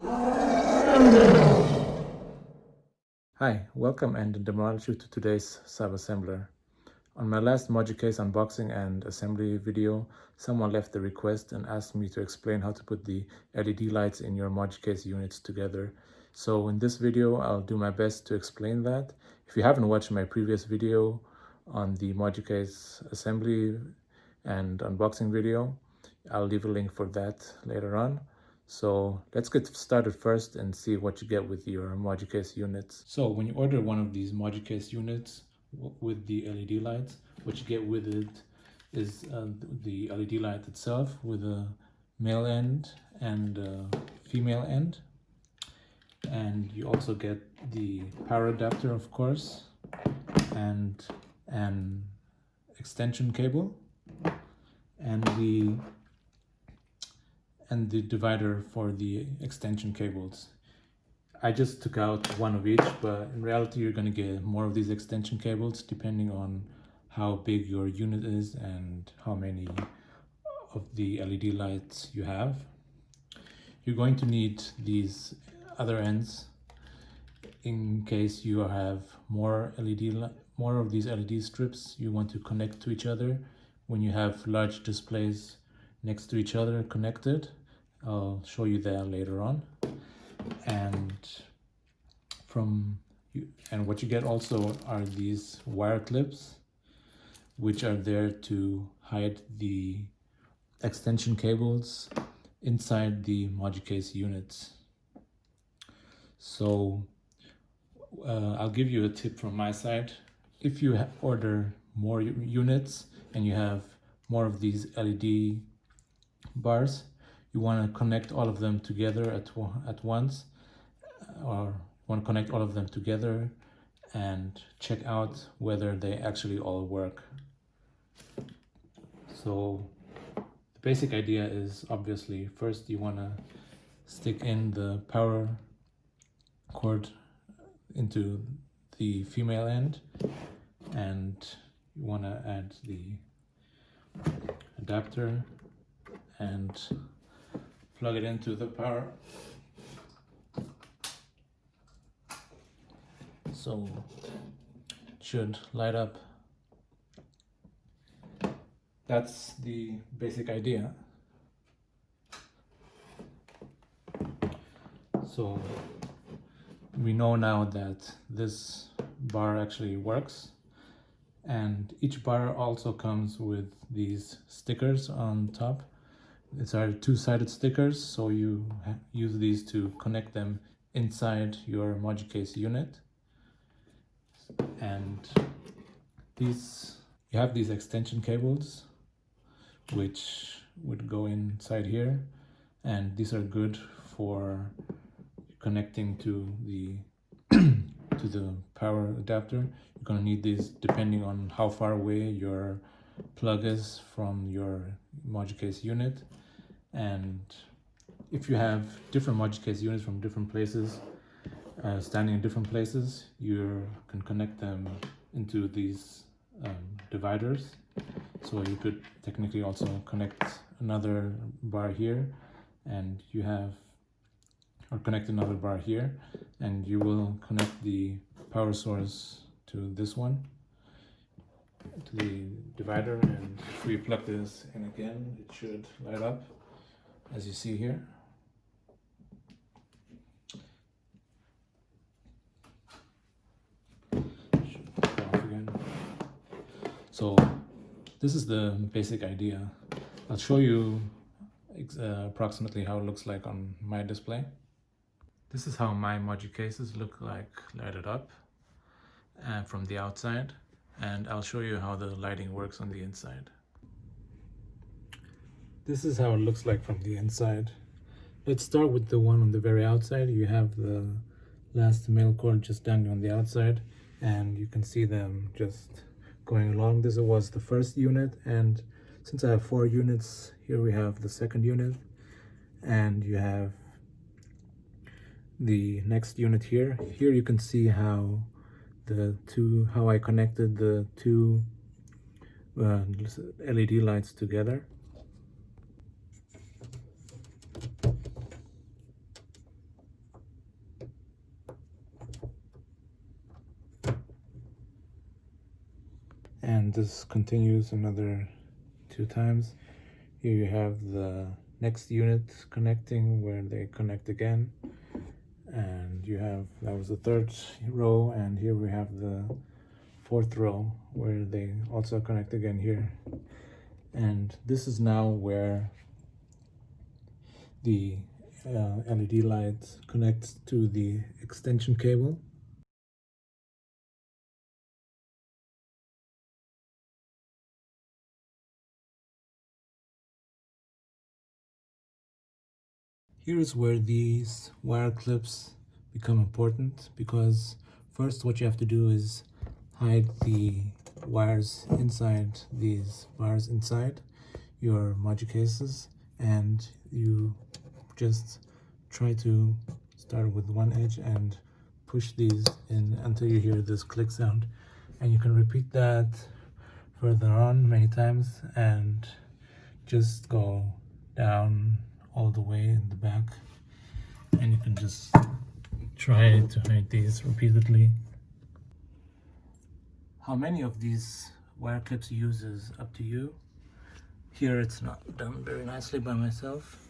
Hi, welcome and Demonology to today's Sabassembler. On my last Moducase unboxing and assembly video, someone left a request and asked me to explain how to put the LED lights in your Moducase units together. So in this video, I'll do my best to explain that. If you haven't watched my previous video on the Moducase assembly and unboxing video, I'll leave a link for that later on. So let's get started first and see what you get with your Moducase units. So when you order one of these Moducase units with the LED lights, what you get with it is the LED light itself with a male end and a female end. And you also get the power adapter, of course, and an extension cable and the divider for the extension cables. I just took out one of each, but in reality you're going to get more of these extension cables depending on how big your unit is and how many of the LED lights you have. You're going to need these other ends in case you have more of these LED strips you want to connect to each other when you have large displays next to each other connected. I'll show you that later on. And what you get also are these wire clips, which are there to hide the extension cables inside the Moducase units. So I'll give you a tip from my side. If you order more units and you have more of these LED bars, you want to connect all of them together at once, or you want to connect all of them together and check out whether they actually all work. So the basic idea is, obviously, first you want to stick in the power cord into the female end, and you want to add the adapter and plug it into the power. So it should light up. That's the basic idea. So we know now that this bar actually works, and each bar also comes with these stickers on top. These are two-sided stickers, so you use these to connect them inside your Moducase unit. And you have these extension cables which would go inside here, and these are good for connecting to the to the power adapter. You're going to need these depending on how far away your plug is from your Moducase unit. And if you have different Moducase units from different places, standing in different places, you can connect them into these dividers. So you could technically also connect another bar here, and or connect another bar here, and you will connect the power source to this one, to the divider, and if we plug this in again, it should light up, as you see here. Should go off again. So this is the basic idea. I'll show you approximately how it looks like on my display. This is how my Moducases look like lighted up from the outside, and I'll show you how the lighting works on the inside. This is how it looks like from the inside. Let's start with the one on the very outside. You have the last male cord just down on the outside, and you can see them just going along. This was the first unit, and since I have 4 units, here we have the second unit, and you have the next unit here. Here you can see how I connected the two LED lights together. and this continues another 2 times. Here you have the next unit connecting where they connect again, and you have, that was the 3rd row, and here we have the 4th row where they also connect again here. And this is now where the LED light connects to the extension cable. Here is where these wire clips become important, because first what you have to do is hide the wires inside these wires inside your Moducases, and you just try to start with one edge and push these in until you hear this click sound, and you can repeat that further on many times and just go down all the way in the back, and you can just try to hide these repeatedly. How many of these wire clips you use is up to you. Here it's not done very nicely by myself,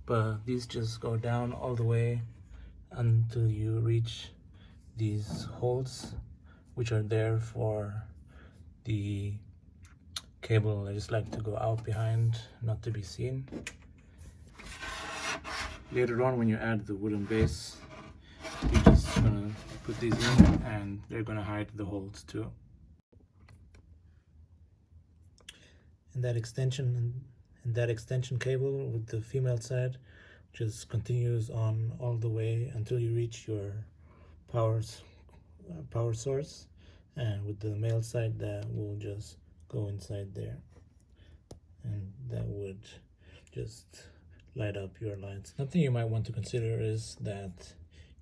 but these just go down all the way until you reach these holes, which are there for the cable. I just like to go out behind, not to be seen. Later on, when you add the wooden base, you're just gonna put these in, and they're gonna hide the holes too. And that extension cable with the female side just continues on all the way until you reach your power source, and with the male side that will just go inside there, and that would just light up your lights. Something you might want to consider is that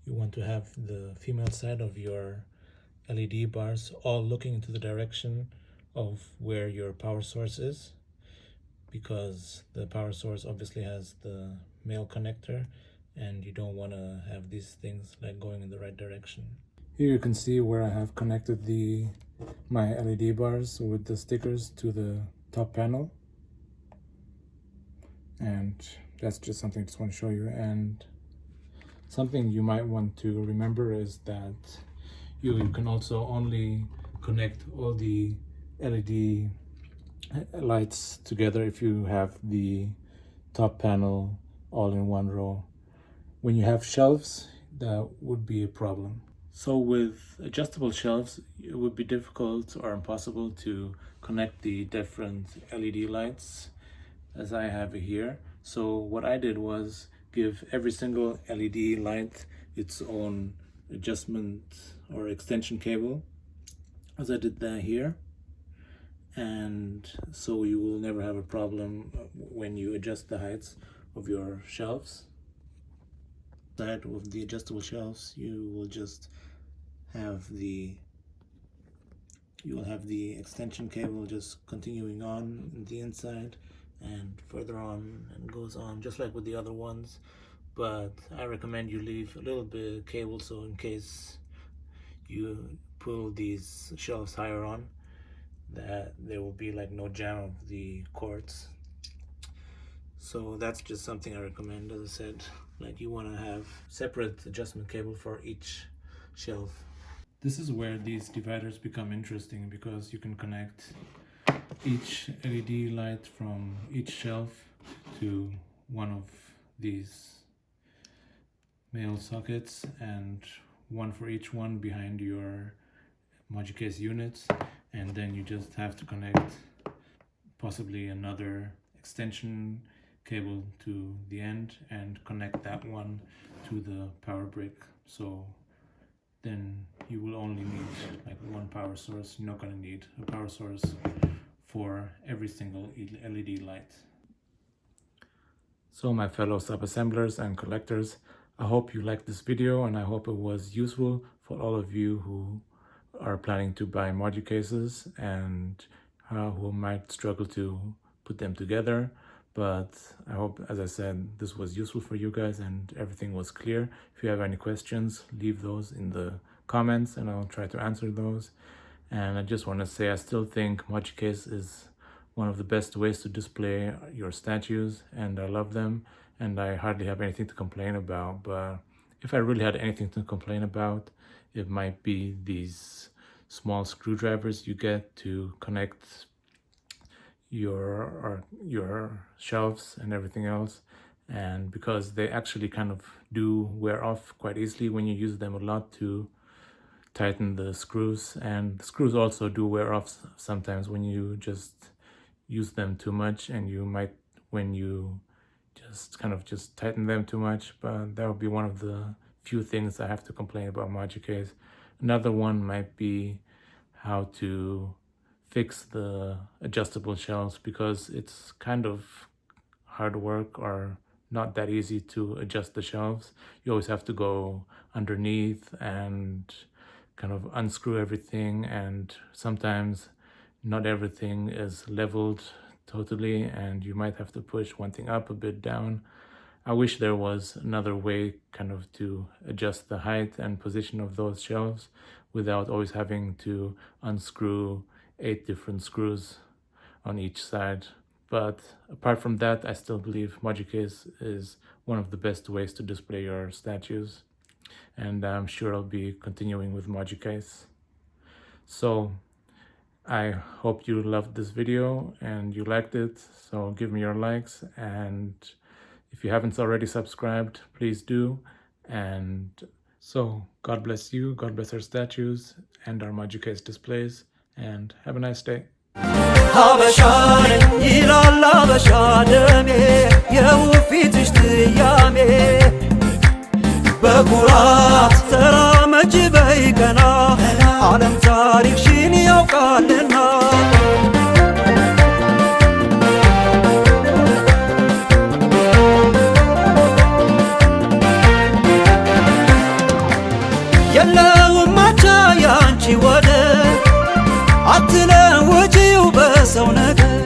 you want to have the female side of your LED bars all looking into the direction of where your power source is, because the power source obviously has the male connector, and you don't want to have these things like going in the right direction. Here you can see where I have connected my LED bars with the stickers to the top panel, and that's just something I just want to show you. And something you might want to remember is that you can also only connect all the LED lights together if you have the top panel all in one row. When you have shelves, that would be a problem. So with adjustable shelves, it would be difficult or impossible to connect the different LED lights as I have it here. So what I did was give every single LED light its own adjustment or extension cable, as I did that here. And so you will never have a problem when you adjust the heights of your shelves. Side of the adjustable shelves, you will just have the extension cable just continuing on the inside and further on, and goes on just like with the other ones. But I recommend you leave a little bit of cable, so in case you pull these shelves higher on, that there will be like no jam of the cords. So that's just something I recommend. As I said, like, you want to have separate adjustment cable for each shelf. This is where these dividers become interesting, because you can connect each LED light from each shelf to one of these male sockets, and one for each one behind your Moducase units, and then you just have to connect possibly another extension cable to the end and connect that one to the power brick. So then you will only need like one power source. You're not going to need a power source for every single LED light. So my fellow sub-assemblers and collectors, I hope you liked this video, and I hope it was useful for all of you who are planning to buy Moducases and who might struggle to put them together. But I hope, as I said, this was useful for you guys and everything was clear. If you have any questions, leave those in the comments and I'll try to answer those. And I just want to say I still think Moducase is one of the best ways to display your statues, and I love them, and I hardly have anything to complain about. But if I really had anything to complain about, it might be these small screwdrivers you get to connect your shelves and everything else, and because they actually kind of do wear off quite easily when you use them a lot to tighten the screws, and the screws also do wear off sometimes when you just use them too much, and you might when you just tighten them too much. But that would be one of the few things I have to complain about Moducase. Another one might be how to fix the adjustable shelves, because it's kind of hard work or not that easy to adjust the shelves. You always have to go underneath and kind of unscrew everything, and sometimes not everything is leveled totally, and you might have to push one thing up, a bit down. I wish there was another way kind of to adjust the height and position of those shelves without always having to unscrew 8 different screws on each side. But apart from that, I still believe Moducase is one of the best ways to display your statues, and I'm sure I'll be continuing with Moducase. So I hope you loved this video and you liked it, so give me your likes, and if you haven't already subscribed, please do. And so God bless you, God bless our statues and our Moducase displays, and have a nice day. በኩራት ተራመጅ በይቀና ዓለም ታሪክሽን ያውቃልና የለውም ማቻ ያንቺ ወደር አትለውጪው በሰው ነገር